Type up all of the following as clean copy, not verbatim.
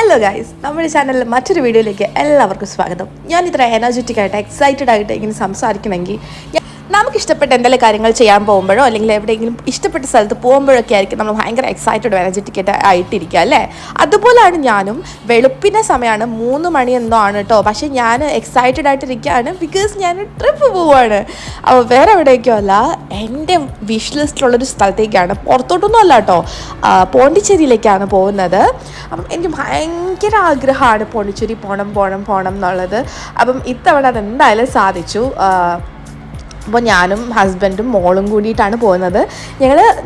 Hello guys, നമ്മുടെ ചാനലിൽ മറ്റൊരു വീഡിയോയിലേക്ക് എല്ലാവർക്കും സ്വാഗതം. ഞാൻ ഇത്ര എനർജറ്റിക് ആയിട്ട് എക്സൈറ്റഡ് ആയിട്ട് ഇങ്ങനെ സംസാരിക്കണമെങ്കിൽ നമുക്കിഷ്ടപ്പെട്ട എന്തെങ്കിലും കാര്യങ്ങൾ ചെയ്യാൻ പോകുമ്പോഴോ അല്ലെങ്കിൽ എവിടെയെങ്കിലും ഇഷ്ടപ്പെട്ട സ്ഥലത്ത് പോകുമ്പോഴൊക്കെ ആയിരിക്കും നമ്മൾ ഭയങ്കര എക്സൈറ്റഡ് എനർജറ്റിക് ആയിട്ടിരിക്കുക അല്ലേ. അതുപോലെയാണ് ഞാനും. വെളുപ്പിൻ്റെ സമയമാണ്, 3 മണി എന്തോ ആണ് കേട്ടോ. പക്ഷേ ഞാൻ എക്സൈറ്റഡ് ആയിട്ടിരിക്കുകയാണ്, ബിക്കോസ് ഞാൻ ട്രിപ്പ് പോവുകയാണ്. അപ്പോൾ വേറെ എവിടേക്കോ അല്ല, എൻ്റെ വിഷ് ലിസ്റ്റിലുള്ളൊരു സ്ഥലത്തേക്കാണ്, പുറത്തോട്ടൊന്നും അല്ല കേട്ടോ, പോണ്ടിച്ചേരിയിലേക്കാണ് പോകുന്നത്. അപ്പം എനിക്ക് ഭയങ്കര ആഗ്രഹമാണ് പോണ്ടിച്ചേരി പോകണം എന്നുള്ളത്. അപ്പം ഇത്തവണ അതെന്തായാലും സാധിച്ചു. അപ്പോൾ ഞാനും ഹസ്ബൻഡും മോളും കൂടിയിട്ടാണ് പോകുന്നത്.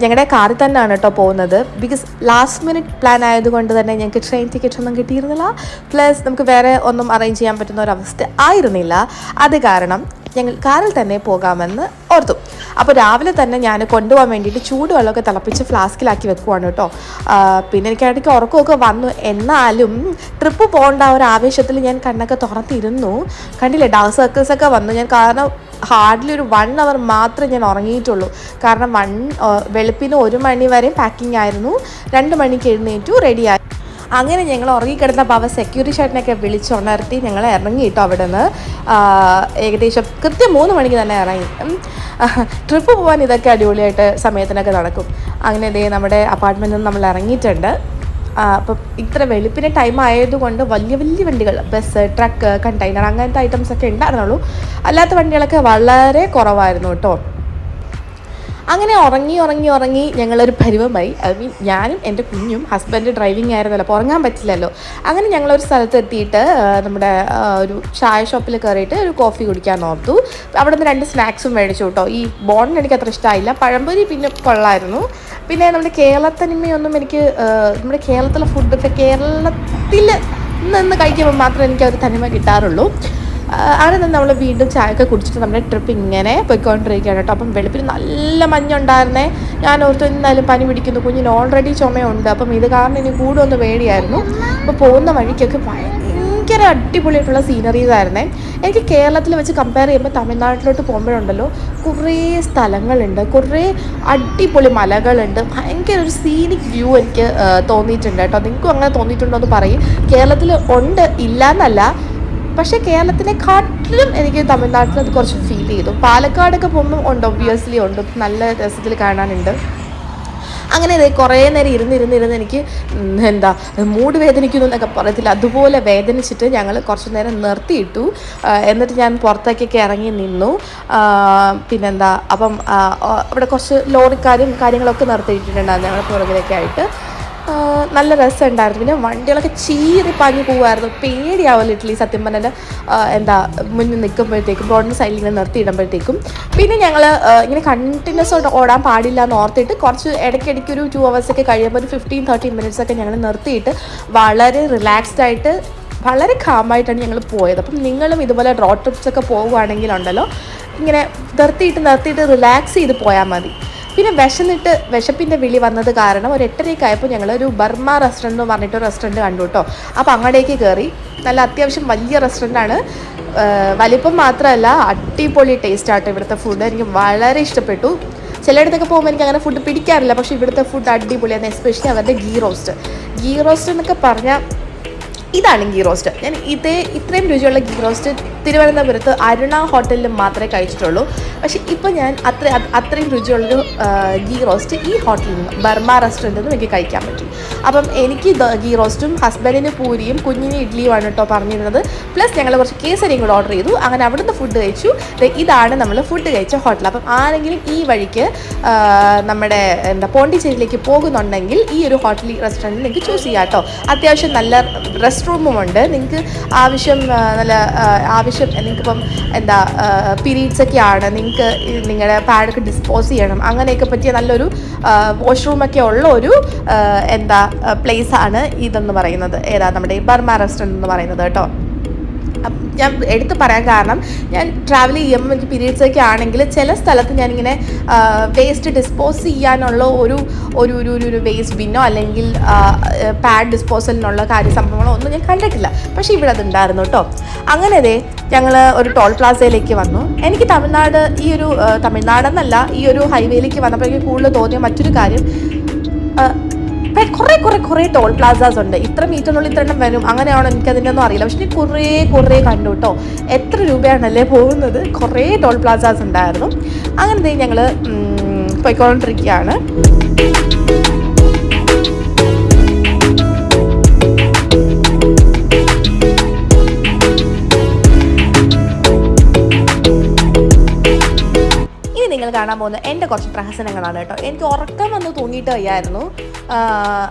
ഞങ്ങളുടെ കാറിൽ തന്നെയാണ് കേട്ടോ പോകുന്നത്. ബിക്കോസ് ലാസ്റ്റ് മിനിറ്റ് പ്ലാൻ ആയതുകൊണ്ട് തന്നെ ഞങ്ങൾക്ക് ട്രെയിൻ ടിക്കറ്റ് ഒന്നും കിട്ടിയിരുന്നില്ല. പ്ലസ് നമുക്ക് വേറെ ഒന്നും അറേഞ്ച് ചെയ്യാൻ പറ്റുന്ന ഒരവസ്ഥ ആയിരുന്നില്ല. അത് കാരണം ഞങ്ങൾ കാറിൽ തന്നെ പോകാമെന്ന് ഓർത്തു. അപ്പോൾ രാവിലെ തന്നെ ഞാൻ കൊണ്ടുപോകാൻ വേണ്ടിയിട്ട് ചൂടുവെള്ളമൊക്കെ തിളപ്പിച്ച് ഫ്ലാസ്കിലാക്കി വെക്കുവാണ് കേട്ടോ. പിന്നെ എനിക്ക് ഇടയ്ക്ക് ഉറക്കമൊക്കെ വന്നു. എന്നാലും ട്രിപ്പ് പോകേണ്ട ഒരു ആവേശത്തിൽ ഞാൻ കണ്ണൊക്കെ തുറന്നിരുന്നു. കണ്ടില്ലേ, ഡാർക്ക് സർക്കിൾസൊക്കെ വന്നു. ഞാൻ കാരണം ഹാർഡ്ലി ഒരു 1 അവർ മാത്രമേ ഞാൻ ഉറങ്ങിയിട്ടുള്ളൂ. കാരണം വെളുപ്പിന് 1 മണി വരെ പാക്കിംഗ് ആയിരുന്നു. 2 മണിക്ക് എഴുന്നേറ്റു, റെഡിയായി. അങ്ങനെ ഞങ്ങൾ ഉറങ്ങിക്കിടന്നപ്പോൾ അവ സെക്യൂരിറ്റി ചേട്ടനൊക്കെ വിളിച്ചുണർത്തി ഞങ്ങൾ ഇറങ്ങിയിട്ടോ അവിടെ നിന്ന്. ഏകദേശം കൃത്യം 3 മണിക്ക് തന്നെ ഇറങ്ങി. ട്രിപ്പ് പോകാൻ ഇതൊക്കെ അടിപൊളിയായിട്ട് സമയത്തിനൊക്കെ നടക്കും. അങ്ങനെ ഇതേ നമ്മുടെ അപ്പാർട്ട്മെൻറ്റിൽ നിന്ന് നമ്മൾ ഇറങ്ങിയിട്ടുണ്ട്. അപ്പം ഇത്ര വെളുപ്പിന് ടൈം ആയതുകൊണ്ട് വലിയ വലിയ വണ്ടികൾ, ബസ്, ട്രക്ക്, കണ്ടെയ്നർ അങ്ങനത്തെ ഐറ്റംസൊക്കെ ഉണ്ടായിരുന്നുള്ളൂ. അല്ലാത്ത വണ്ടികളൊക്കെ വളരെ കുറവായിരുന്നു കേട്ടോ. അങ്ങനെ ഉറങ്ങി ഞങ്ങളൊരു പരുവമായി. ഐ മീൻ ഞാനും എൻ്റെ കുഞ്ഞും. ഹസ്ബൻഡ് ഡ്രൈവിംഗ് ആയിരുന്നല്ലോ, അപ്പോൾ ഉറങ്ങാൻ പറ്റില്ലല്ലോ. അങ്ങനെ ഞങ്ങളൊരു സ്ഥലത്ത് എത്തിയിട്ട് നമ്മുടെ ഒരു ചായ ഷോപ്പിൽ കയറിയിട്ട് ഒരു കോഫി കുടിക്കാൻ ഓർത്തു. അവിടെ നിന്ന് 2 സ്നാക്സും മേടിച്ചു കേട്ടോ. ഈ ബോണിന് എനിക്ക് അത്ര ഇഷ്ടമായില്ല, പഴംപൊരി പിന്നെ കൊള്ളായിരുന്നു. പിന്നെ നമ്മുടെ കേരളത്തനിമയൊന്നും എനിക്ക്, നമ്മുടെ കേരളത്തിലെ ഫുഡ് കേരളത്തിൽ നിന്ന് കഴിക്കുമ്പോൾ മാത്രമേ എനിക്ക് ഒരു തനിമ കിട്ടാറുള്ളൂ. അങ്ങനെ തന്നെ നമ്മൾ വീണ്ടും ചായയൊക്കെ കുടിച്ചിട്ട് നമ്മുടെ ട്രിപ്പ് ഇങ്ങനെ പോയിക്കൊണ്ടിരിക്കുകയാണ് കേട്ടോ. അപ്പം വെളുപ്പിന് നല്ല മഞ്ഞുണ്ടായിരുന്നേ. ഞാൻ ഓർത്തു എന്തായാലും പനി പിടിക്കുന്നു, കുഞ്ഞിന് ഓൾറെഡി ചുമയുണ്ട്, അപ്പം ഇത് കാരണം ഇനി കൂടെ ഒന്ന് പേടിയായിരുന്നു. അപ്പോൾ പോകുന്ന വഴിക്കൊക്കെ ഭയങ്കര അടിപൊളിയായിട്ടുള്ള സീനറീസ് ആയിരുന്നേ. എനിക്ക് കേരളത്തിൽ വെച്ച് കമ്പയർ ചെയ്യുമ്പോൾ തമിഴ്നാട്ടിലോട്ട് പോകുമ്പോഴുണ്ടല്ലോ, കുറേ സ്ഥലങ്ങളുണ്ട്, കുറേ അടിപൊളി മലകളുണ്ട്, ഭയങ്കര ഒരു സീനിക് വ്യൂ എനിക്ക് തോന്നിയിട്ടുണ്ട് കേട്ടോ. നിങ്ങൾക്കും അങ്ങനെ തോന്നിയിട്ടുണ്ടോ എന്ന് പറയും. കേരളത്തിൽ ഉണ്ട്, ഇല്ല എന്നല്ല, പക്ഷേ കേരളത്തിനെക്കാട്ടിലും എനിക്ക് തമിഴ്നാട്ടിൽ അത് കുറച്ച് ഫീൽ ചെയ്തു. പാലക്കാടൊക്കെ പോകുമ്പോൾ ഉണ്ട്, ഒബ്വിയസ്ലി ഉണ്ട്, നല്ല രസത്തിൽ കാണാനുണ്ട്. അങ്ങനെ കുറേ നേരം ഇരുന്ന് എനിക്ക് മൂഡ് വേദനിക്കുന്നു എന്നൊക്കെ പറയത്തില്ല, അതുപോലെ വേദനിച്ചിട്ട് ഞങ്ങൾ കുറച്ച് നേരം നിർത്തിയിട്ടു. എന്നിട്ട് ഞാൻ പുറത്തേക്കൊക്കെ ഇറങ്ങി നിന്നു. അപ്പം അവിടെ കുറച്ച് ലോറിക്കാരും കാര്യങ്ങളൊക്കെ നിർത്തിയിട്ടുണ്ടായിരുന്നു ഞങ്ങളുടെ പുറകിലൊക്കെ ആയിട്ട്. നല്ല രസമുണ്ടായിരുന്നു. പിന്നെ വണ്ടികളൊക്കെ ചീറി പാഞ്ഞു പോകുമായിരുന്നു, പേടിയാവുമല്ലോ ഇഡ്ഡലി സത്യം പറഞ്ഞാൽ. മുന്നിൽ നിൽക്കുമ്പോഴത്തേക്കും റോഡിൻ്റെ സൈഡിൽ ഇങ്ങനെ നിർത്തിയിടുമ്പോഴത്തേക്കും. പിന്നെ ഞങ്ങൾ ഇങ്ങനെ കണ്ടിന്യൂസ് ആയിട്ട് ഓടാൻ പാടില്ല എന്ന് ഓർത്തിട്ട് കുറച്ച് ഇടയ്ക്കിടയ്ക്ക് ഒരു 2 hours കഴിയുമ്പോൾ ഒരു 15-13 minutes ഞങ്ങൾ നിർത്തിയിട്ട് വളരെ റിലാക്സ്ഡ് ആയിട്ട് വളരെ കാമായിട്ടാണ് ഞങ്ങൾ പോയത്. അപ്പം നിങ്ങളും ഇതുപോലെ റോഡ് ട്രിപ്സൊക്കെ പോവുകയാണെങ്കിലുണ്ടല്ലോ, ഇങ്ങനെ നിർത്തിയിട്ട് റിലാക്സ് ചെയ്ത് പോയാൽ മതി. പിന്നെ വിശപ്പിൻ്റെ വിളി വന്നത് കാരണം ഒരു 8:30 ആയപ്പോൾ ഞങ്ങളൊരു ബർമ റെസ്റ്റോറൻറ്റ് എന്ന് പറഞ്ഞിട്ട് റെസ്റ്റോറൻറ്റ് കണ്ടു കേട്ടോ. അപ്പോൾ അങ്ങോട്ടേക്ക് കയറി. നല്ല അത്യാവശ്യം വലിയ റെസ്റ്റോറൻറ്റാണ്. വലിപ്പം മാത്രമല്ല, അടിപൊളി ടേസ്റ്റ് ആട്ടോ ഇവിടുത്തെ ഫുഡ്. എനിക്ക് വളരെ ഇഷ്ടപ്പെട്ടു. ചിലയിടത്തൊക്കെ പോകുമ്പോൾ എനിക്ക് അങ്ങനെ ഫുഡ് പിടിക്കാറില്ല, പക്ഷേ ഇവിടുത്തെ ഫുഡ് അടിപൊളിയാണ്. എസ്പെഷ്യലി അവരുടെ ഗീ റോസ്റ്റ് എന്നൊക്കെ പറഞ്ഞാൽ ഇതാണ് ഗീ റോസ്റ്റ്. ഞാൻ ഇത്രയും രുചിയുള്ള ഗീ റോസ്റ്റ് തിരുവനന്തപുരത്ത് അരുണ ഹോട്ടലിൽ മാത്രമേ കഴിച്ചിട്ടുള്ളൂ. പക്ഷേ ഇപ്പോൾ ഞാൻ അത്രയും രുചിയുള്ളൊരു ഗീ റോസ്റ്റ് ഈ ഹോട്ടലിൽ നിന്ന്, ബർമ റെസ്റ്റോറൻറ്റിൽ നിന്ന് എനിക്ക് കഴിക്കാൻ പറ്റും. അപ്പം എനിക്ക് ഗീ റോസ്റ്റും ഹസ്ബൻഡിന് പൂരിയും കുഞ്ഞിന് ഇഡ്ഡലിയുമാണ് കേട്ടോ പറഞ്ഞിരുന്നത്. പ്ലസ് ഞങ്ങൾ കുറച്ച് കേസരിയും കൂടെ ഓർഡർ ചെയ്തു. അങ്ങനെ അവിടുന്ന് ഫുഡ് കഴിച്ചു. ഇതാണ് നമ്മൾ ഫുഡ് കഴിച്ച ഹോട്ടൽ. അപ്പം ആരെങ്കിലും ഈ വഴിക്ക് നമ്മുടെ പോണ്ടിച്ചേരിയിലേക്ക് പോകുന്നുണ്ടെങ്കിൽ ഈ ഒരു ഹോട്ടൽ റെസ്റ്റോറൻറ്റിൽ നിങ്ങൾക്ക് ചൂസ് ചെയ്യാം കേട്ടോ. അത്യാവശ്യം നല്ല റെസ്റ്റ് റൂമുമുണ്ട്. നിങ്ങൾക്ക് നിങ്ങൾക്കിപ്പം പീരീഡ്സൊക്കെ ആണ്, നിങ്ങൾക്ക് നിങ്ങളുടെ പാഡൊക്കെ ഡിസ്പോസ് ചെയ്യണം, അങ്ങനെയൊക്കെ പറ്റിയ നല്ലൊരു വാഷ്റൂമൊക്കെ ഉള്ള ഒരു പ്ലേസാണ് ഇതെന്ന് പറയുന്നത്. നമ്മുടെ ബർമ റെസ്റ്റോറൻറ്റ് എന്ന് പറയുന്നത് കേട്ടോ. ഞാൻ എടുത്ത് പറയാൻ കാരണം, ഞാൻ ട്രാവൽ ചെയ്യുമ്പോൾ എനിക്ക് പീരീഡ്സൊക്കെ ആണെങ്കിൽ ചില സ്ഥലത്ത് ഞാനിങ്ങനെ വേസ്റ്റ് ഡിസ്പോസ് ചെയ്യാനുള്ള ഒരു വേസ്റ്റ് ബിന്നോ അല്ലെങ്കിൽ പാഡ് ഡിസ്പോസലിനുള്ള സംഭവങ്ങളോ ഒന്നും ഞാൻ കണ്ടിട്ടില്ല. പക്ഷേ ഇവിടെ അതുണ്ടായിരുന്നു കേട്ടോ. അങ്ങനെ ഞങ്ങൾ ഒരു ടോൾ പ്ലാസയിലേക്ക് വന്നു. എനിക്ക് തമിഴ്നാടെന്നല്ല, ഈ ഒരു ഹൈവേയിലേക്ക് വന്നപ്പോൾ എനിക്ക് കൂടുതൽ തോന്നിയ മറ്റൊരു കാര്യം, കുറേ ടോൾ പ്ലാസാസ് ഉണ്ട്. ഇത്ര മീറ്ററിനുള്ളിൽ ഇത്ര എണ്ണം വരും, അങ്ങനെയാണോ എനിക്കതിൻ്റെ ഒന്നും അറിയില്ല. പക്ഷേ കുറേ കണ്ടു കേട്ടോ. എത്ര രൂപയാണല്ലേ പോകുന്നത്. കുറേ ടോൾ പ്ലാസാസ് ഉണ്ടായിരുന്നു. അങ്ങനെ ഞങ്ങൾ പോയിക്കൊണ്ടിരിക്കുകയാണ്. നിങ്ങൾ കാണാൻ പോകുന്ന എൻ്റെ കുറച്ച് പ്രഹസനങ്ങളാണ് കേട്ടോ. എനിക്ക് ഉറക്കം വന്ന് തൂങ്ങിയിട്ട് വയ്യായിരുന്നു.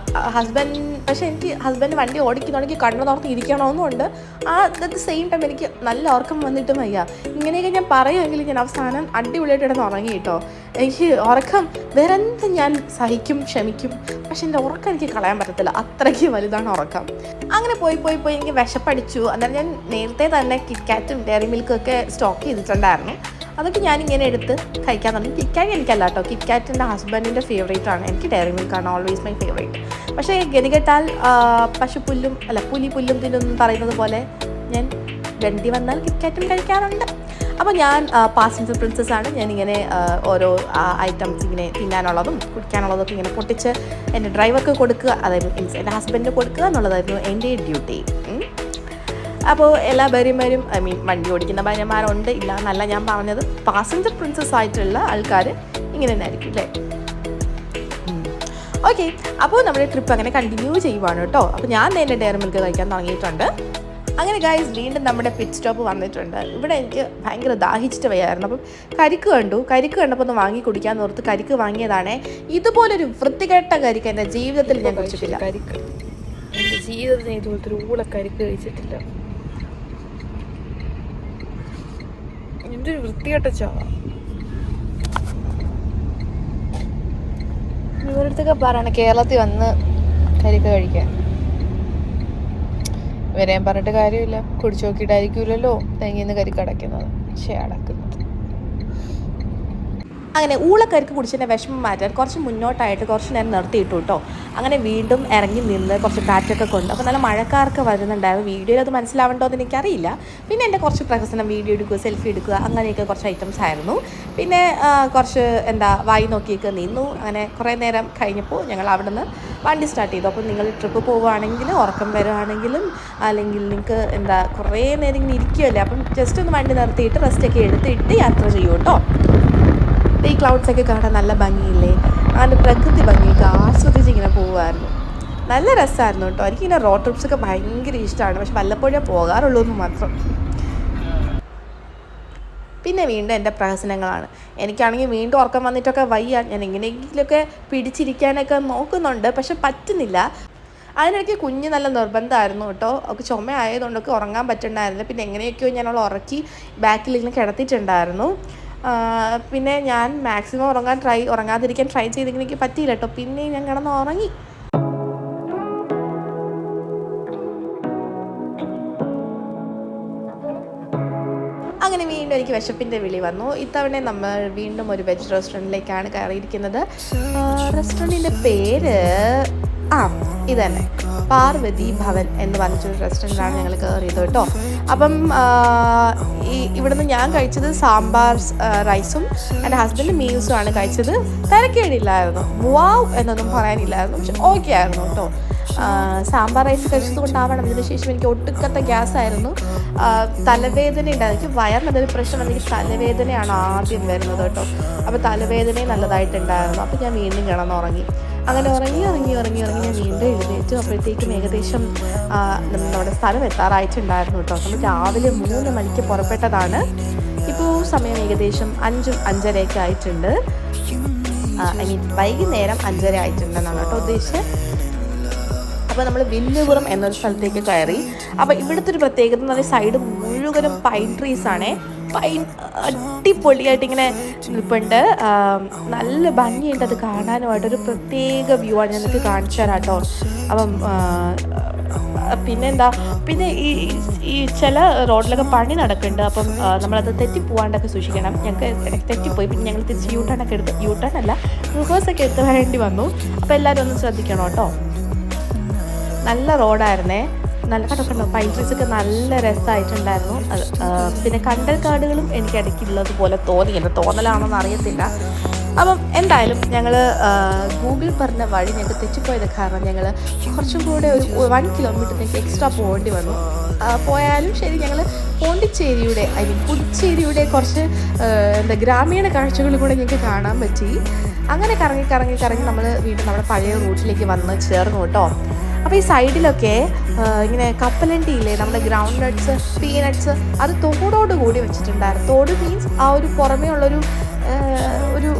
പക്ഷേ എനിക്ക് ഹസ്ബൻഡ് വണ്ടി ഓടിക്കുന്നുണ്ടെങ്കിൽ കണ്ണു തുറന്ന് ഇരിക്കണമെന്നുണ്ട്. അറ്റ് ദ സെയിം ടൈം എനിക്ക് നല്ല ഉറക്കം വന്നിട്ടും വയ്യ. ഇങ്ങനെയൊക്കെ ഞാൻ പറയുമെങ്കിൽ ഞാൻ അവസാനം അടിപൊളിയായിട്ട് കിടന്ന് ഉറങ്ങി കേട്ടോ. എനിക്ക് ഉറക്കം വേറെ എന്തും ഞാൻ സഹിക്കും, ക്ഷമിക്കും. പക്ഷെ എൻ്റെ ഉറക്കം എനിക്ക് കളയാൻ പറ്റത്തില്ല. അത്രയ്ക്ക് വലുതാണ് ഉറക്കം. അങ്ങനെ പോയി എനിക്ക് വിശപ്പടിച്ചു. അന്നേരം ഞാൻ നേരത്തെ തന്നെ കിറ്റ്കാറ്റും ഡയറി മിൽക്കും ഒക്കെ സ്റ്റോക്ക് ചെയ്തിട്ടുണ്ടായിരുന്നു. അതൊക്കെ ഞാനിങ്ങനെ എടുത്ത് കഴിക്കാൻ തുടങ്ങി. കിറ്റ്കാറ്റ് എനിക്കല്ല കേട്ടോ, കിറ്റ്കാറ്റ് എൻ്റെ ഹസ്ബൻഡിൻ്റെ ഫേവറേറ്റ് ആണ്. എനിക്ക് ഡയറി മിൽക്കാണ് ഓൾവേസ് മൈ ഫേവറേറ്റ്. പക്ഷേ ഗതികെട്ടാൽ പുല്ലും തിന്നൊന്നും പറയുന്നത് പോലെ ഞാൻ ഗണ്ടി വന്നാൽ കിറ്റ്കാറ്റും കഴിക്കാറുണ്ട്. അപ്പോൾ ഞാൻ പാസഞ്ചർ പ്രിൻസസ് ആണ്. ഞാനിങ്ങനെ ഓരോ ഐറ്റംസ് ഇങ്ങനെ തിന്നാനുള്ളതും കുടിക്കാനുള്ളതൊക്കെ ഇങ്ങനെ പൊട്ടിച്ച് എൻ്റെ ഡ്രൈവർക്ക് കൊടുക്കുക, അതായത് എൻ്റെ ഹസ്ബൻഡിന് കൊടുക്കുക എന്നുള്ളതായിരുന്നു എൻ്റെ ഡ്യൂട്ടി. അപ്പോൾ എല്ലാ ഭാര്യമാരും വണ്ടി ഓടിക്കുന്ന ഭാര്യമാരുണ്ട്, ഇല്ല എന്നല്ല ഞാൻ പറഞ്ഞത്. പാസഞ്ചർ പ്രിൻസസ് ആയിട്ടുള്ള ആൾക്കാർ ഇങ്ങനെ തന്നെ ആയിരിക്കും അല്ലേ. ഓക്കെ, അപ്പോൾ നമ്മുടെ ട്രിപ്പ് അങ്ങനെ കണ്ടിന്യൂ ചെയ്യുവാണ് കേട്ടോ. അപ്പോൾ ഞാൻ തന്നെ ഡയറി മിൽക്ക് കഴിക്കാൻ തുടങ്ങിയിട്ടുണ്ട്. അങ്ങനെ ഗൈസ് വീണ്ടും നമ്മുടെ പിറ്റ് സ്റ്റോപ്പ് വന്നിട്ടുണ്ട്. ഇവിടെ എനിക്ക് ഭയങ്കര ദാഹിച്ചിട്ട് വയ്യായിരുന്നു. അപ്പം കരിക്ക് കണ്ടപ്പോൾ ഒന്ന് വാങ്ങി കുടിക്കാമെന്ന് ഓർത്ത് കരിക്ക് വാങ്ങിയതാണേ. ഇതുപോലൊരു വൃത്തികെട്ട കരിക്ക് എൻ്റെ ജീവിതത്തിൽ ഞാൻ കുടിച്ചിട്ടില്ല. എൻ്റെ ജീവിതത്തിൽ ഇതുപോലത്തെ ഒരു ഊളക്കരിക്ക് കഴിച്ചിട്ടില്ല. എന്തൊരു വൃത്തികെട്ട ചാവ. ഇവരടുത്തൊക്കെ പറയണ കേരളത്തിൽ വന്ന് കരിക്ക് കഴിക്കാൻ. ഇവരെയും പറഞ്ഞിട്ട് കാര്യമില്ല. കുടിച്ചു നോക്കിയിട്ടായിരിക്കുമല്ലോ തെങ്ങിന്ന് കരിക്ക് അടയ്ക്കുന്നത്. പക്ഷേ അടക്കുന്നത് അങ്ങനെ ഊളക്കരിക്ക് കുടിച്ചതിൻ്റെ വിഷമം മാറ്റാൻ കുറച്ച് മുന്നോട്ടായിട്ട് കുറച്ച് നേരം നിർത്തിയിട്ടു കേട്ടോ. അങ്ങനെ വീണ്ടും ഇറങ്ങി നിന്ന് കുറച്ച് കാറ്റൊക്കെ കൊണ്ട്, അപ്പോൾ നല്ല മഴക്കാർക്ക് വരുന്നുണ്ടായിരുന്നു. വീഡിയോയിൽ അത് മനസ്സിലാവേണ്ടോ എന്ന് എനിക്കറിയില്ല. പിന്നെ എൻ്റെ കുറച്ച് പ്രഹസനം, വീഡിയോ എടുക്കുക, സെൽഫി എടുക്കുക, അങ്ങനെയൊക്കെ കുറച്ച് ഐറ്റംസ് ആയിരുന്നു. പിന്നെ കുറച്ച് വായി നോക്കിയൊക്കെ നിന്നു. അങ്ങനെ കുറേ നേരം കഴിഞ്ഞപ്പോൾ ഞങ്ങൾ അവിടെ നിന്ന് വണ്ടി സ്റ്റാർട്ട് ചെയ്തു. അപ്പോൾ നിങ്ങൾ ട്രിപ്പ് പോവുകയാണെങ്കിൽ, ഉറക്കം വരുവാണെങ്കിലും, അല്ലെങ്കിൽ നിങ്ങൾക്ക് കുറേ നേരം ഇങ്ങനെ ഇരിക്കുമല്ലേ, അപ്പം ജസ്റ്റ് ഒന്ന് വണ്ടി നിർത്തിയിട്ട് റെസ്റ്റൊക്കെ എടുത്തിട്ട് യാത്ര ചെയ്യൂ കേട്ടോ. ഈ ക്ലൗഡ്സൊക്കെ കാണാൻ നല്ല ഭംഗിയില്ലേ. അങ്ങനെ പ്രകൃതി ഭംഗിയൊക്കെ ആസ്വദിച്ച് ഇങ്ങനെ പോകുമായിരുന്നു. നല്ല രസമായിരുന്നു കേട്ടോ. എനിക്കിങ്ങനെ റോഡ് ട്രിപ്സൊക്കെ ഭയങ്കര ഇഷ്ടമാണ്. പക്ഷെ വല്ലപ്പോഴേ പോകാറുള്ളൂ എന്ന് മാത്രം. പിന്നെ വീണ്ടും എൻ്റെ പ്രഹസനങ്ങളാണ്. എനിക്കാണെങ്കിൽ വീണ്ടും ഉറക്കം വന്നിട്ടൊക്കെ വയ്യ. ഞാൻ എങ്ങനെയെങ്കിലുമൊക്കെ പിടിച്ചിരിക്കാനൊക്കെ നോക്കുന്നുണ്ട്, പക്ഷെ പറ്റുന്നില്ല. അതിനിടയ്ക്ക് കുഞ്ഞ് നല്ല നിർബന്ധമായിരുന്നു കേട്ടോ. അവൾക്ക് ചുമ ആയതുകൊണ്ടൊക്കെ ഉറങ്ങാൻ പറ്റുന്നുണ്ടായിരുന്നില്ല. പിന്നെ എങ്ങനെയൊക്കെയോ ഞാൻ അവളെ ഉറക്കി ബാക്കിൽ ഇങ്ങനെ കിടത്തിയിട്ടുണ്ടായിരുന്നു. പിന്നെ ഞാൻ മാക്സിമം ഉറങ്ങാതിരിക്കാൻ ട്രൈ ചെയ്തെങ്കിൽ എനിക്ക് പറ്റിയില്ല കേട്ടോ. പിന്നെ ഞാൻ കിടന്ന് ഉറങ്ങി. അങ്ങനെ വീണ്ടും എനിക്ക് വിശപ്പിൻ്റെ വിളി വന്നു. ഇത്തവണ നമ്മൾ വീണ്ടും ഒരു വെജ് റെസ്റ്റോറൻറ്റിലേക്കാണ് കയറിയിരിക്കുന്നത്. റെസ്റ്റോറൻറ്റിൻ്റെ പേര് ഇതന്നെ, പാർവതി ഭവൻ എന്ന് പറഞ്ഞൊരു റെസ്റ്റോറൻറ്റാണ് ഞങ്ങൾ കയറിയത് കേട്ടോ. അപ്പം ഇവിടുന്ന് ഞാൻ കഴിച്ചത് സാമ്പാർ റൈസും എൻ്റെ ഹസ്ബൻഡ് മീൽസും ആണ് കഴിച്ചത്. തിരക്കേടില്ലായിരുന്നു, വാവ് എന്നൊന്നും പറയാനില്ലായിരുന്നു. പക്ഷെ ഓക്കെ ആയിരുന്നു കേട്ടോ. സാമ്പാർ റൈസ് കഴിച്ചത് കൊണ്ടാവണം. ഇതിന് ശേഷം എനിക്ക് ഒട്ടുക്കത്തെ ഗ്യാസായിരുന്നു, തലവേദന ഉണ്ടായിരുന്നു. എനിക്ക് വയറിനൊരു പ്രശ്നം, എനിക്ക് തലവേദനയാണ് ആദ്യം വരുന്നത് കേട്ടോ. അപ്പോൾ തലവേദനയും നല്ലതായിട്ടുണ്ടായിരുന്നു. അപ്പോൾ ഞാൻ വീണ്ടും കിടന്നുറങ്ങി. അങ്ങനെ ഉറങ്ങി ഞാൻ വീണ്ടും എഴുന്നേറ്റു. അപ്പോഴത്തേക്കും ഏകദേശം നമ്മുടെ സ്ഥലം എത്താറായിട്ടുണ്ടായിരുന്നു കേട്ടോ. നമ്മൾ രാവിലെ 3 മണിക്ക് പുറപ്പെട്ടതാണ്. ഇപ്പോൾ സമയം ഏകദേശം 5-5:30 ആയിട്ടുണ്ട്. വൈകുന്നേരം 5:30 ആയിട്ടുണ്ടെന്നാണ് കേട്ടോ ഉദ്ദേശിച്ചത്. അപ്പോൾ നമ്മൾ വില്ലുപുറം എന്നൊരു സ്ഥലത്തേക്ക് കയറി. അപ്പോൾ ഇവിടുത്തെ ഒരു പ്രത്യേകത എന്ന് പറഞ്ഞാൽ സൈഡ് മുഴുവനും പൈൻ ട്രീസാണേ. അടിപൊളിയായിട്ട് ഇങ്ങനെ നിൽപ്പുണ്ട്. നല്ല ഭംഗിയുണ്ട് അത് കാണാനുമായിട്ടൊരു പ്രത്യേക വ്യൂ ആണ്. ഞാൻ നിങ്ങൾക്ക് കാണിച്ചു തരാം കേട്ടോ. അപ്പം പിന്നെ ഈ ചില റോഡിലൊക്കെ പണി നടക്കുന്നുണ്ട്. അപ്പം നമ്മളത് തെറ്റിപ്പോവാണ്ടൊക്കെ സൂക്ഷിക്കണം. ഞങ്ങൾക്ക് തെറ്റിപ്പോയി. പിന്നെ ഞങ്ങൾ തിരിച്ച് യൂട്ടേണൊക്കെ എടുത്ത്, യൂട്ടേണല്ല റിവേഴ്സൊക്കെ എടുത്ത് വരേണ്ടി വന്നു. അപ്പോൾ എല്ലാവരും ഒന്ന് ശ്രദ്ധിക്കണം കേട്ടോ. നല്ല റോഡായിരുന്നേ. നല്ല കണ്ടോ പൈൻ ട്രീസൊക്കെ നല്ല രസമായിട്ടുണ്ടായിരുന്നു. പിന്നെ കണ്ടൽ കാടുകളും എനിക്ക് ഇടയ്ക്കുള്ളതുപോലെ തോന്നി. എൻ്റെ തോന്നലാണോന്ന് അറിയത്തില്ല. അപ്പം എന്തായാലും ഞങ്ങൾ ഗൂഗിൾ പറഞ്ഞ വഴി ഞങ്ങൾക്ക് തെറ്റിപ്പോയത് കാരണം ഞങ്ങൾ കുറച്ചും കൂടെ ഒരു 1 കിലോമീറ്ററിലേക്ക് എക്സ്ട്രാ പോകേണ്ടി വന്നു. പോയാലും ശരി ഞങ്ങൾ പോണ്ടിച്ചേരിയുടെ പുതുച്ചേരിയുടെ കുറച്ച് ഗ്രാമീണ കാഴ്ചകൾ കൂടെ ഞങ്ങൾക്ക് കാണാൻ പറ്റി. അങ്ങനെ കറങ്ങി നമ്മൾ വീണ്ടും നമ്മുടെ പഴയ റൂട്ടിലേക്ക് വന്ന് ചേർന്നു കേട്ടോ. അപ്പോൾ ഈ സൈഡിലൊക്കെ ഇങ്ങനെ കപ്പലണ്ടിയില്ലേ, നമ്മുടെ ഗ്രൗണ്ട് നട്ട്സ്, പീനട്ട്സ്, അത് തോടോട് കൂടി വെച്ചിട്ടുണ്ടായിരുന്നു. തോട് മീൻസ് ആ ഒരു പുറമേ ഉള്ളൊരു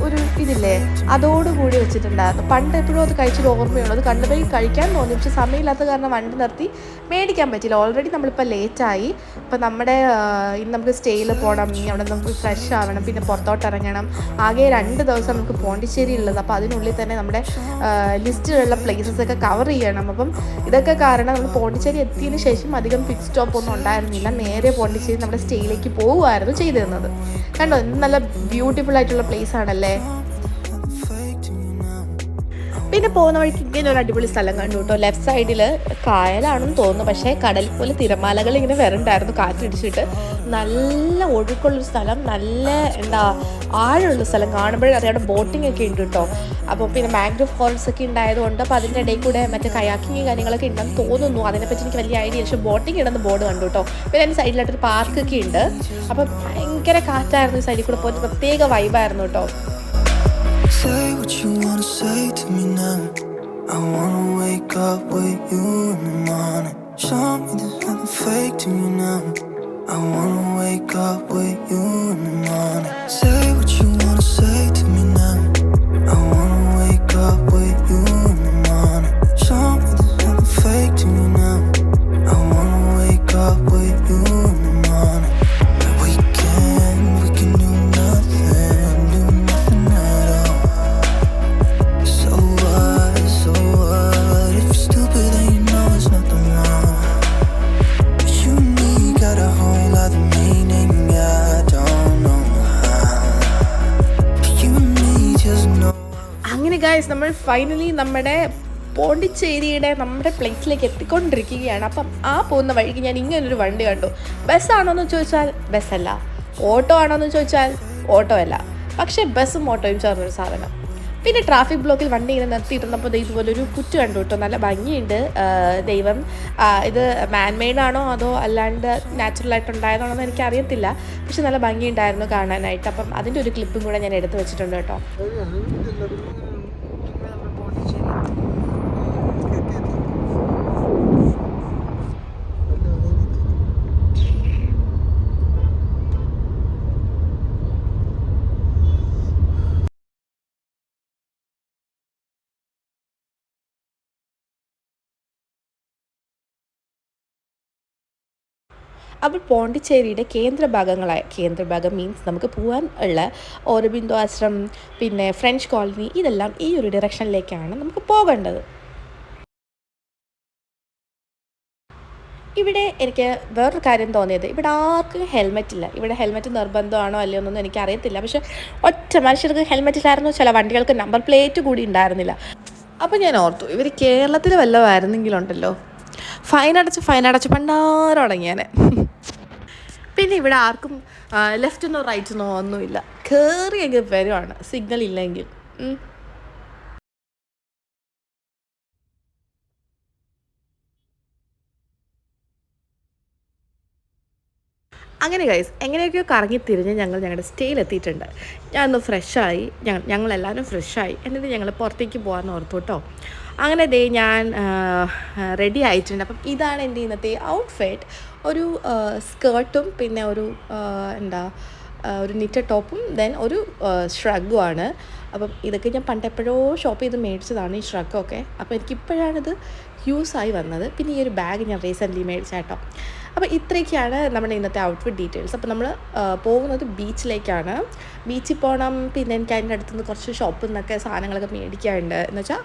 ഒരു ഇതില്ലേ, അതോടുകൂടി വെച്ചിട്ടുണ്ടായിരുന്നു. പണ്ട് എപ്പോഴും അത് കഴിച്ചൊരു ഓർമ്മയുള്ളൂ. അത് കണ്ടുപോയി കഴിക്കാൻ തോന്നി, പക്ഷെ സമയമില്ലാത്ത കാരണം വണ്ടി നിർത്തി മേടിക്കാൻ പറ്റില്ല. ഓൾറെഡി നമ്മളിപ്പോൾ ലേറ്റായി. ഇപ്പോൾ നമ്മുടെ ഇന്ന് നമുക്ക് സ്റ്റേയിൽ പോകണം, അവിടെ നമുക്ക് ഫ്രഷ് ആവണം, പിന്നെ പുറത്തോട്ട് ഇറങ്ങണം. ആകെ 2 ദിവസം നമുക്ക് പോണ്ടിച്ചേരി ഉള്ളത്. അപ്പോൾ അതിനുള്ളിൽ തന്നെ നമ്മുടെ ലിസ്റ്റിലുള്ള പ്ലേസസൊക്കെ കവർ ചെയ്യണം. അപ്പം ഇതൊക്കെ കാരണം നമ്മൾ പോണ്ടിച്ചേരി എത്തിയതിന് ശേഷം അധികം പിറ്റ് സ്റ്റോപ്പ് ഒന്നും ഉണ്ടായിരുന്നില്ല. നേരെ പോണ്ടിച്ചേരി നമ്മുടെ സ്റ്റേയിലേക്ക് പോകുമായിരുന്നു ചെയ്തിരുന്നത്. കണ്ടോ, നല്ല ബ്യൂട്ടിഫുൾ ആയിട്ടുള്ള പ്ലേസ് ആണല്ലേ. പിന്നെ പോകുന്ന വഴിക്ക് ഇങ്ങനെ ഒരു അടിപൊളി സ്ഥലം കണ്ടു കേട്ടോ. ലെഫ്റ്റ് സൈഡിൽ കായലാണെന്ന് തോന്നുന്നു, പക്ഷേ കടൽ പോലെ തിരമാലകൾ ഇങ്ങനെ വരണ്ടായിരുന്നു കാറ്റിടിച്ചിട്ട്. നല്ല ഒഴുക്കുള്ളൊരു സ്ഥലം, നല്ല ആഴമുള്ള സ്ഥലം. കാണുമ്പോഴേ അറിയാതെ ബോട്ടിംഗ് ഒക്കെ ഉണ്ട് കേട്ടോ. അപ്പോൾ പിന്നെ മാംഗ്രോവ് ഫോറസ്റ്റ് ഒക്കെ ഉണ്ടായതുകൊണ്ട് അപ്പോൾ അതിൻ്റെ ഇടയിൽ കൂടെ മറ്റേ കയാക്കിങ് കാര്യങ്ങളൊക്കെ ഉണ്ടെന്ന് തോന്നുന്നു. അതിനെപ്പറ്റി എനിക്ക് വലിയ ഐഡിയ, പക്ഷേ ബോട്ടിംഗ് ഉണ്ടെന്ന് ബോർഡ് കണ്ടു കേട്ടോ. പിന്നെ അതിൻ്റെ സൈഡിലായിട്ടൊരു പാർക്കൊക്കെ ഉണ്ട്. അപ്പം ഭയങ്കര കാറ്റായിരുന്നു, ഈ സൈഡിൽ കൂടെ പോയിട്ട് പ്രത്യേക വൈബായിരുന്നു കേട്ടോ. Say what you wanna say to me now. I wanna wake up with you in the morning. Show me there's nothing fake to me now. I wanna wake up with you in the morning. Say what you wanna say to me now. I wanna wake up with you in the morning. Show me there's nothing fake to me now. I wanna wake up with you in the morning. We can do nothing at all. So what, if you're stupid then you know there's nothing wrong. But you and me got a whole other meaning, I don't know how. But you and me just know. അങ്ങനെ guys, നമ്മൾ finally നമ്മുടെ പോണ്ടിച്ചേരിയുടെ നമ്മുടെ പ്ലേസിലേക്ക് എത്തിക്കൊണ്ടിരിക്കുകയാണ്. അപ്പം ആ പോകുന്ന വഴിക്ക് ഞാൻ ഇങ്ങനൊരു വണ്ടി കണ്ടു. ബസ്സാണോയെന്ന് ചോദിച്ചാൽ ബസ്സല്ല, ഓട്ടോ ആണോയെന്ന് ചോദിച്ചാൽ ഓട്ടോ അല്ല, പക്ഷേ ബസ്സും ഓട്ടോയും ചേർന്നൊരു സാധനം. പിന്നെ ട്രാഫിക് ബ്ലോക്കിൽ വണ്ടി ഇങ്ങനെ നിർത്തിയിരുന്നപ്പോൾ ഇതുപോലൊരു പുറ്റ് കണ്ടു കേട്ടോ. നല്ല ഭംഗിയുണ്ട്. ദൈവം ഇത് മാൻമെയ്ഡാണോ അതോ അല്ലാണ്ട് നാച്ചുറലായിട്ടുണ്ടായതാണോ എന്ന് എനിക്കറിയത്തില്ല, പക്ഷെ നല്ല ഭംഗിയുണ്ടായിരുന്നു കാണാനായിട്ട്. അപ്പം അതിൻ്റെ ഒരു ക്ലിപ്പും കൂടെ ഞാൻ എടുത്ത് വെച്ചിട്ടുണ്ട് കേട്ടോ. അപ്പോൾ പോണ്ടിച്ചേരിയുടെ കേന്ദ്രഭാഗം മീൻസ് നമുക്ക് പോകാൻ ഉള്ള ഓരോബിന്ദു ആശ്രമം, പിന്നെ ഫ്രഞ്ച് കോളനി, ഇതെല്ലാം ഈ ഒരു ഡിറക്ഷനിലേക്കാണ് നമുക്ക് പോകേണ്ടത്. ഇവിടെ എനിക്ക് വേറൊരു കാര്യം തോന്നിയത്, ഇവിടെ ആർക്കും ഹെൽമെറ്റ് ഇല്ല. ഇവിടെ ഹെൽമെറ്റ് നിർബന്ധമാണോ അല്ലയോ എന്നൊന്നും എനിക്കറിയത്തില്ല, പക്ഷേ ഒറ്റ മനുഷ്യർക്ക് ഹെൽമെറ്റ് ഇല്ലായിരുന്നു. ചില വണ്ടികൾക്ക് നമ്പർ പ്ലേറ്റ് കൂടി ഉണ്ടായിരുന്നില്ല. അപ്പോൾ ഞാൻ ഓർത്തു, ഇവർ കേരളത്തിൽ വല്ലതായിരുന്നെങ്കിലുണ്ടല്ലോ ഫൈൻ അടച്ച് പണ്ടാരം അടങ്ങിയാനെ. പിന്നെ ഇവിടെ ആർക്കും ലെഫ്റ്റിനോ റൈറ്റിനോ ഒന്നുമില്ല, കയറിയെങ്കിൽ വരുവാണ് സിഗ്നൽ ഇല്ലെങ്കിൽ. അങ്ങനെ ഗൈസ്, എങ്ങനെയൊക്കെയോ കറങ്ങിത്തിരിഞ്ഞ് ഞങ്ങളുടെ സ്റ്റേയിലെത്തിയിട്ടുണ്ട്. ഞാനൊന്ന് ഫ്രഷായി, ഞങ്ങളെല്ലാവരും ഫ്രഷായി, എന്നിട്ട് ഞങ്ങൾ പുറത്തേക്ക് പോകാമെന്ന് ഓർത്തു കേട്ടോ. അങ്ങനെ ഞാൻ റെഡി ആയിട്ടുണ്ട്. അപ്പം ഇതാണ് എൻ്റെ ഇന്നത്തെ ഔട്ട്ഫിറ്റ്. ഒരു സ്കേർട്ടും പിന്നെ ഒരു ഒരു നിറ്റർ ടോപ്പും ദെൻ ഒരു ഷ്രഗുമാണ്. അപ്പം ഇതൊക്കെ ഞാൻ പണ്ടെപ്പോഴോ ഷോപ്പ് ചെയ്ത് മേടിച്ചതാണ്, ഈ ഷ്രഗൊക്കെ. അപ്പോൾ എനിക്കിപ്പോഴാണിത് യൂസായി വന്നത്. പിന്നെ ഈ ഒരു ബാഗ് ഞാൻ റീസെൻ്റ്ലി മേടിച്ച കേട്ടോ. അപ്പോൾ ഇത്രയൊക്കെയാണ് നമ്മുടെ ഇന്നത്തെ ഔട്ട്ഫിറ്റ് ഡീറ്റെയിൽസ്. അപ്പോൾ നമ്മൾ പോകുന്നത് ബീച്ചിലേക്കാണ്. ബീച്ചിൽ പോകണം. പിന്നെ എനിക്ക് അതിൻ്റെ അടുത്തുനിന്ന് കുറച്ച് ഷോപ്പിൽ നിന്നൊക്കെ സാധനങ്ങളൊക്കെ മേടിക്കാനുണ്ട്. എന്ന് വെച്ചാൽ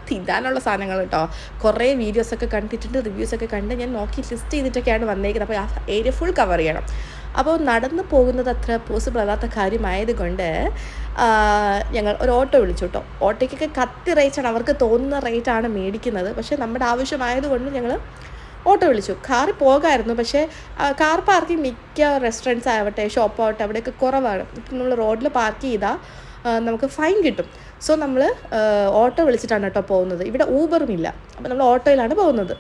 തിന്നാനുള്ള സാധനങ്ങൾ കേട്ടോ. കുറേ വീഡിയോസൊക്കെ കണ്ടിട്ടുണ്ട്, റിവ്യൂസൊക്കെ കണ്ട് ഞാൻ നോക്കി ലിസ്റ്റ് ചെയ്തിട്ടൊക്കെയാണ് വന്നേക്കുന്നത്. അപ്പോൾ ആ ഏരിയ ഫുൾ കവർ ചെയ്യണം. അപ്പോൾ നടന്ന് പോകുന്നത് അത്ര പോസിബിൾ അല്ലാത്ത കാര്യമായതുകൊണ്ട് ഞങ്ങൾ ഒരു ഓട്ടോ വിളിച്ചു കേട്ടോ. ഓട്ടോയ്ക്കൊക്കെ കത്തി റേറ്റാണ്, അവർക്ക് തോന്നുന്ന റേറ്റാണ് മേടിക്കുന്നത്. പക്ഷേ നമ്മുടെ ആവശ്യമായതുകൊണ്ട് ഞങ്ങൾ ഓട്ടോ വിളിച്ചു. കാറിൽ പോകാമായിരുന്നു, പക്ഷേ കാർ പാർക്കിംഗ് മിക്ക റെസ്റ്റോറൻറ്റ്സ് ആവട്ടെ ഷോപ്പാവട്ടെ അവിടെയൊക്കെ കുറവാണ്. ഇപ്പം നമ്മൾ റോഡിൽ പാർക്ക് ചെയ്താൽ നമുക്ക് ഫൈൻ കിട്ടും. സോ നമ്മൾ ഓട്ടോ വിളിച്ചിട്ടാണ് കേട്ടോ പോകുന്നത്. ഇവിടെ ഊബറും ഇല്ല, അപ്പോൾ നമ്മൾ ഓട്ടോയിലാണ് പോകുന്നത്.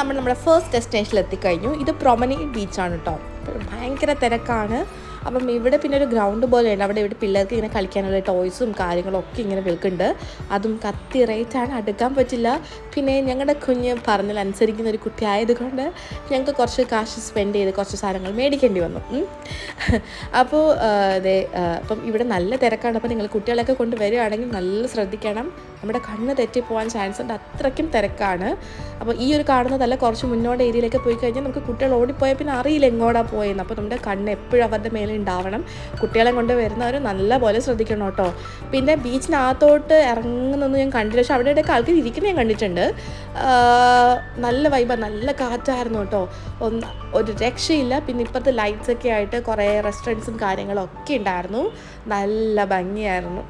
അങ്ങനെ നമ്മുടെ ഫസ്റ്റ് ഡെസ്റ്റിനേഷനിൽ എത്തിക്കഴിഞ്ഞു. ഇത് പ്രൊമനേഡ് ബീച്ചാണ് കേട്ടോ. ഭയങ്കര തിരക്കാണ്. അപ്പം ഇവിടെ പിന്നെ ഒരു ഗ്രൗണ്ട് പോലെയുണ്ട്. ഇവിടെ പിള്ളേർക്ക് ഇങ്ങനെ കളിക്കാനുള്ള ടോയ്സും കാര്യങ്ങളും ഒക്കെ ഇങ്ങനെ വിൽക്കുന്നുണ്ട്. അതും കത്തി റേറ്റാണ്, അടുക്കാൻ പറ്റില്ല. പിന്നെ ഞങ്ങളുടെ കുഞ്ഞ് പറഞ്ഞാൽ അനുസരിക്കുന്ന ഒരു കുട്ടി ആയതുകൊണ്ട് ഞങ്ങൾക്ക് കുറച്ച് കാശ് സ്പെൻഡ് ചെയ്ത് കുറച്ച് സാധനങ്ങൾ മേടിക്കേണ്ടി വന്നു. അപ്പോൾ അപ്പം ഇവിടെ നല്ല തിരക്കാണ്. അപ്പോൾ നിങ്ങൾ കുട്ടികളൊക്കെ കൊണ്ട് വരികയാണെങ്കിൽ നല്ല ശ്രദ്ധിക്കണം. നമ്മുടെ കണ്ണ് തെറ്റിപ്പോകാൻ ചാൻസ് ഉണ്ട്, അത്രയ്ക്കും തിരക്കാണ്. അപ്പോൾ ഈ ഒരു കാണുന്നതല്ല, കുറച്ച് മുന്നോട്ട് ഏരിയയിലേക്ക് പോയി കഴിഞ്ഞാൽ നമുക്ക് കുട്ടികൾ ഓടിപ്പോയാൽ പിന്നെ അറിയില്ല എങ്ങോട്ടാണ് പോയെന്ന്. അപ്പോൾ നമ്മുടെ കണ്ണ് എപ്പോഴും അവരുടെ മേലെ ഉണ്ടാവണം. കുട്ടികളെ കൊണ്ട് വരുന്നവർ നല്ല പോലെ ശ്രദ്ധിക്കണം കേട്ടോ. പിന്നെ ബീച്ചിനകത്തോട്ട് ഇറങ്ങുന്നൊന്നും ഞാൻ കണ്ടില്ല, പക്ഷെ അവിടെ ഇടയ്ക്ക് ആൾക്കാർ ഇരിക്കുന്നത് ഞാൻ കണ്ടിട്ടുണ്ട്. നല്ല വൈബാണ്, നല്ല കാറ്റായിരുന്നു കേട്ടോ, ഒരു രക്ഷയില്ല. പിന്നെ ഇപ്പോഴത്തെ ലൈറ്റ്സൊക്കെ ആയിട്ട് കുറേ റെസ്റ്റോറൻറ്റ്സും കാര്യങ്ങളും ഒക്കെ ഉണ്ടായിരുന്നു, നല്ല ഭംഗിയായിരുന്നു.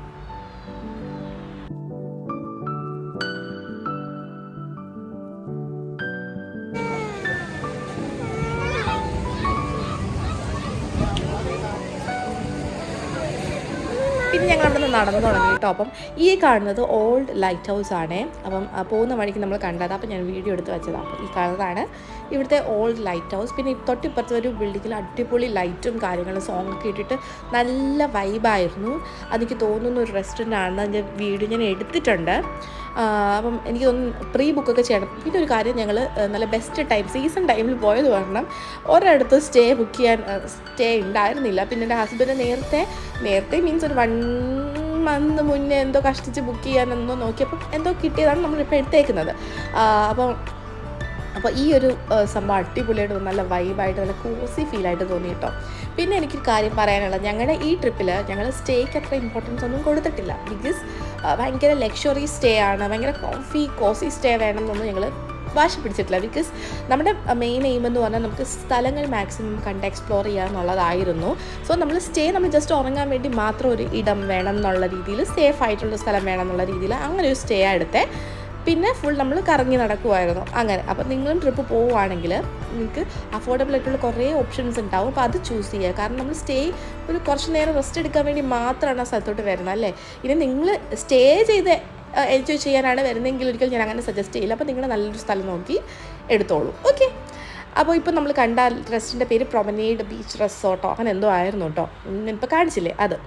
പിന്നെ ഞങ്ങൾ അവിടെ നിന്ന് നടന്നു തുടങ്ങി കേട്ടോ. അപ്പം ഈ കാണുന്നത് ഓൾഡ് ലൈറ്റ് ഹൗസ് ആണ്. അപ്പം പോകുന്ന വഴിക്ക് നമ്മൾ കണ്ടത്, അപ്പം ഞാൻ വീഡിയോ എടുത്ത് വെച്ചതാണ്. അപ്പം ഈ കാണുന്നതാണ് ഇവിടുത്തെ ഓൾഡ് ലൈറ്റ് ഹൗസ്. പിന്നെ തൊട്ടിപ്പുറത്ത് ഒരു ബിൽഡിങ്ങിൽ അടിപൊളി ലൈറ്റും കാര്യങ്ങളും സോങ്ങൊക്കെ ഇട്ടിട്ട് നല്ല വൈബായിരുന്നു. അതെനിക്ക് തോന്നുന്ന ഒരു റെസ്റ്റോറൻ്റ് ആണെന്ന് അതിൻ്റെ വീഡിയോ ഞാൻ എടുത്തിട്ടുണ്ട്. അപ്പം എനിക്ക് തോന്നുന്നു പ്രീ ബുക്കൊക്കെ ചെയ്യണം. പിന്നെ ഒരു കാര്യം, ഞങ്ങൾ നല്ല ബെസ്റ്റ് ടൈം സീസൺ ടൈമിൽ പോയത് കാരണം ഒരിടത്ത് സ്റ്റേ ഉണ്ടായിരുന്നില്ല. പിന്നെ എൻ്റെ ഹസ്ബൻഡ് നേരത്തെ മീൻസ് ഒരു 1 month മുന്നേ എന്തോ കഷ്ടിച്ച് ബുക്ക് ചെയ്യാനെന്തോ നോക്കിയപ്പം എന്തോ കിട്ടിയതാണ് നമ്മളിപ്പോൾ എടുത്തേക്കുന്നത്. അപ്പോൾ ഈ ഒരു സംഭവം അടിപൊളിയായിട്ട് നല്ല വൈബായിട്ട് നല്ല കോസി ഫീലായിട്ട് തോന്നി കേട്ടോ. പിന്നെ എനിക്കൊരു കാര്യം പറയാനുള്ളത്, ഞങ്ങളുടെ ഈ ട്രിപ്പിൽ ഞങ്ങൾ സ്റ്റേക്ക് അത്ര ഇമ്പോർട്ടൻസ് ഒന്നും കൊടുത്തിട്ടില്ല. ബിക്കോസ് ഭയങ്കര ലക്ഷറി സ്റ്റേ ആണ്, ഭയങ്കര കോസി സ്റ്റേ വേണം എന്നൊന്നും ഞങ്ങൾ വാശി പിടിച്ചിട്ടില്ല. ബിക്കോസ് നമ്മുടെ മെയിൻ എയിം എന്ന് പറഞ്ഞാൽ നമുക്ക് സ്ഥലങ്ങൾ മാക്സിമം കണ്ട് എക്സ്പ്ലോർ ചെയ്യുക എന്നുള്ളതായിരുന്നു. സോ നമ്മൾ ജസ്റ്റ് ഉറങ്ങാൻ വേണ്ടി മാത്രം ഒരു ഇടം വേണം എന്നുള്ള രീതിയിൽ, സേഫ് ആയിട്ടുള്ള സ്ഥലം വേണം എന്നുള്ള രീതിയിൽ അങ്ങനെ ഒരു സ്റ്റേ എടുത്തേ. പിന്നെ ഫുൾ നമ്മൾ കറങ്ങി നടക്കുമായിരുന്നു അങ്ങനെ. അപ്പോൾ നിങ്ങളും ട്രിപ്പ് പോവുകയാണെങ്കിൽ നിങ്ങൾക്ക് അഫോർഡബിൾ ആയിട്ടുള്ള കുറേ ഓപ്ഷൻസ് ഉണ്ടാവും. അപ്പോൾ അത് ചൂസ് ചെയ്യുക. കാരണം നമ്മൾ ഒരു കുറച്ച് നേരം റെസ്റ്റ് എടുക്കാൻ വേണ്ടി മാത്രമാണ് ആ സ്ഥലത്തോട്ട് വരുന്നത് അല്ലേ. ഇനി നിങ്ങൾ സ്റ്റേ ചെയ്ത് എൻജോയ് ചെയ്യാനാണ് വരുന്നതെങ്കിൽ ഒരിക്കലും ഞാൻ അങ്ങനെ സജസ്റ്റ് ചെയ്യില്ല. അപ്പോൾ നിങ്ങൾ നല്ലൊരു സ്ഥലം നോക്കി എടുത്തോളൂ. ഓക്കെ, അപ്പോൾ ഇപ്പോൾ നമ്മൾ കണ്ട റെസ്റ്റോറൻറ്റിൻ്റെ പേര് പ്രൊമനേഡ് ബീച്ച് റിസോർട്ടോ അങ്ങനെ എന്തോ ആയിരുന്നു കേട്ടോ. ഞാനിപ്പോൾ കാണിച്ചില്ലേ അത്.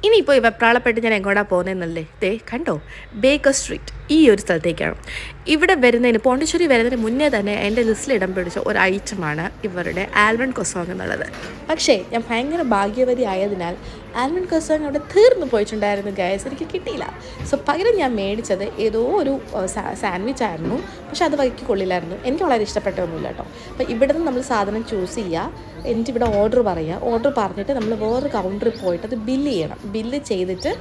ഇനിയിപ്പോൾ വെപ്രാളപ്പെട്ട് ഞാൻ എങ്ങോട്ടാണ് പോകുന്നതെന്നല്ലേ, കണ്ടോ ബേക്കർ സ്ട്രീറ്റ് ഈ ഒരു സ്ഥലത്തേക്കാണ്. ഇവിടെ വരുന്നതിന് പോണ്ടിച്ചേരി വരുന്നതിന് മുന്നേ തന്നെ എൻ്റെ ലിസ്റ്റിൽ ഇടം പിടിച്ച ഒരു ഐറ്റമാണ് ഇവരുടെ ആൽമണ്ട് ക്രോസോങ് എന്നുള്ളത്. പക്ഷേ ഞാൻ ഭയങ്കര ഭാഗ്യവതി ആയതിനാൽ ആൽമണ്ട് ക്രോസോങ് അവിടെ തീർന്നു പോയിട്ടുണ്ടായിരുന്നു ഗൈസ്, എനിക്ക് കിട്ടിയില്ല. സോ പകരം ഞാൻ മേടിച്ചത് ഏതോ ഒരു സാൻഡ്വിച്ച് ആയിരുന്നു. പക്ഷെ അത് വൈക്ക് കൊള്ളില്ലായിരുന്നു, എനിക്ക് വളരെ ഇഷ്ടപ്പെട്ടൊന്നുമില്ല കേട്ടോ. അപ്പോൾ ഇവിടെ നിന്ന് നമ്മൾ സാധനം ചൂസ് ചെയ്യുക, എന്നിട്ട് ഇവിടെ ഓർഡർ പറയുക. ഓർഡർ പറഞ്ഞിട്ട് നമ്മൾ വേറൊരു കൗണ്ടറിൽ പോയിട്ട് അത് ബില്ല് ചെയ്യണം. ബില്ല് ചെയ്തിട്ട്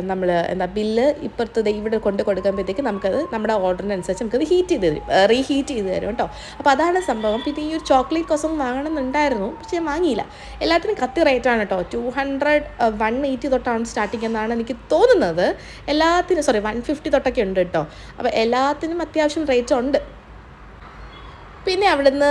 നമ്മൾ ബില്ല് ഇപ്പുറത്ത് ഇവിടെ കൊണ്ട് കൊടുക്കുമ്പോഴത്തേക്ക് നമുക്കത് നമ്മുടെ ഓർഡറിനനുസരിച്ച് നമുക്കത് ഹീറ്റ് ചെയ്ത് തരും, റീഹീറ്റ് ചെയ്ത് തരും കേട്ടോ. അപ്പോൾ അതാണ് സംഭവം. പിന്നെ ഈ ഒരു ചോക്ലേറ്റ് ക്രോസോങ് വാങ്ങണമെന്നുണ്ടായിരുന്നു, പക്ഷേ ഞാൻ വാങ്ങിയില്ല. എല്ലാത്തിനും കത്തി റേറ്റാണ് കേട്ടോ. 200 180 തൊട്ടാണ് സ്റ്റാർട്ടിങ് എന്നാണ് എനിക്ക് തോന്നുന്നത്. എല്ലാത്തിനും 150 തൊട്ടൊക്കെ ഉണ്ട് കേട്ടോ. അപ്പോൾ എല്ലാത്തിനും അത്യാവശ്യം റേറ്റ് ഉണ്ട്. പിന്നെ അവിടുന്ന്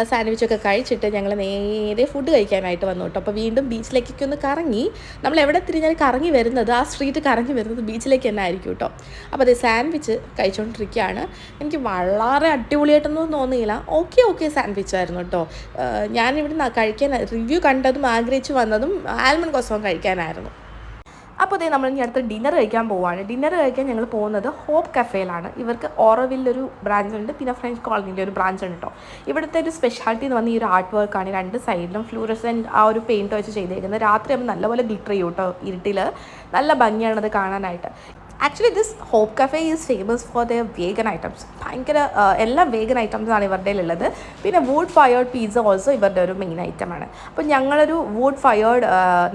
സാൻഡ്വിച്ചൊക്കെ കഴിച്ചിട്ട് ഞങ്ങൾ നേരെ ഫുഡ് കഴിക്കാനായിട്ട് വന്നു കേട്ടോ. അപ്പോൾ വീണ്ടും ബീച്ചിലേക്കൊക്കെ ഒന്ന് കറങ്ങി. നമ്മൾ എവിടെ തിരിഞ്ഞാലും കറങ്ങി വരുന്നത്, ആ സ്ട്രീറ്റ് കറങ്ങി വരുന്നത് ബീച്ചിലേക്ക് തന്നെ ആയിരിക്കും കേട്ടോ. അപ്പോൾ അത് സാൻഡ്വിച്ച് കഴിച്ചുകൊണ്ടിരിക്കുകയാണ്. എനിക്ക് വളരെ അടിപൊളിയായിട്ടൊന്നും തോന്നിയില്ല. ഓക്കെ സാൻഡ്വിച്ച് ആയിരുന്നു കേട്ടോ. ഞാനിവിടെ കഴിക്കാൻ റിവ്യൂ കണ്ടതും ആഗ്രഹിച്ച് വന്നതും ആൽമണ്ട് ക്രോസോങ് കഴിക്കാനായിരുന്നു. അപ്പോൾ അതേ നമ്മൾ ഇനി അടുത്ത് ഡിന്നർ കഴിക്കാൻ പോവുകയാണ്. ഡിന്നർ കഴിക്കാൻ ഞങ്ങൾ പോകുന്നത് ഹോപ്പ് കഫേയിലാണ്. ഇവർക്ക് ഓറോവില്ലൊരു ബ്രാഞ്ച് ഉണ്ട്, പിന്നെ ഫ്രഞ്ച് കോളനിൻ്റെ ഒരു ബ്രാഞ്ച് ഉണ്ട് കേട്ടോ. ഇവിടുത്തെ ഒരു സ്പെഷ്യാലിറ്റി എന്ന് പറഞ്ഞാൽ ഈ ഒരു ആർട്ട് വർക്കാണ്. 2 സൈഡിലും ഫ്ലൂറസെൻറ്റ് ആ ഒരു പെയിൻറ്റ് വെച്ച് ചെയ്തേക്കുന്നത്. രാത്രി ആകുമ്പോൾ നല്ലപോലെ ഗ്ലിറ്റർ ചെയ്യും കേട്ടോ. ഇരുട്ടിൽ നല്ല ഭംഗിയാണത് കാണാനായിട്ട്. Actually this Hope cafe is famous for the vegan items. ഭയങ്കര എല്ലാ വേഗൻ ഐറ്റംസാണ് ഇവരുടെ ഉള്ളത്. പിന്നെ വുഡ് ഫയേർഡ് പിസ്സ ഓൾസോ ഇവരുടെ ഒരു മെയിൻ ഐറ്റമാണ്. അപ്പോൾ ഞങ്ങളൊരു വുഡ് ഫയേർഡ്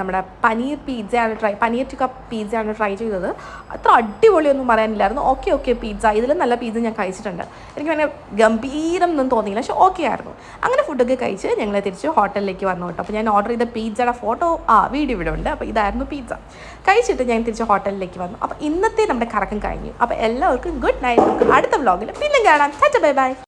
നമ്മുടെ പനീർ ടിക്ക പിസ്സയാണ് ട്രൈ ചെയ്തത്. അത്ര അടിപൊളിയൊന്നും പറയാനില്ലായിരുന്നു. ഓക്കെ പിസ്സ, ഇതിലും നല്ല പിസ്സ ഞാൻ കഴിച്ചിട്ടുണ്ട്. എനിക്ക് അങ്ങനെ ഗംഭീരം ഒന്നും തോന്നിയില്ല, പക്ഷേ ഓക്കെ ആയിരുന്നു. അങ്ങനെ ഫുഡൊക്കെ കഴിച്ച് ഞങ്ങൾ തിരിച്ച് ഹോട്ടലിലേക്ക് വന്നു കേട്ടോ. അപ്പോൾ ഞാൻ ഓർഡർ ചെയ്ത പിസ്സയുടെ ഫോട്ടോ വീഡിയോ ഇവിടെ ഉണ്ട്. അപ്പോൾ ഇതായിരുന്നു പിസ്സ. കഴിച്ചിട്ട് ഞാൻ തിരിച്ച് ഹോട്ടലിലേക്ക് വന്നു. അപ്പോൾ ഇന്നത്തെ നമ്മുടെ കറക്കം കഴിഞ്ഞു. അപ്പോൾ എല്ലാവർക്കും ഗുഡ് നൈറ്റ്. അടുത്ത വ്ളോഗിൽ പിന്നെ കാണാം. Bye bye.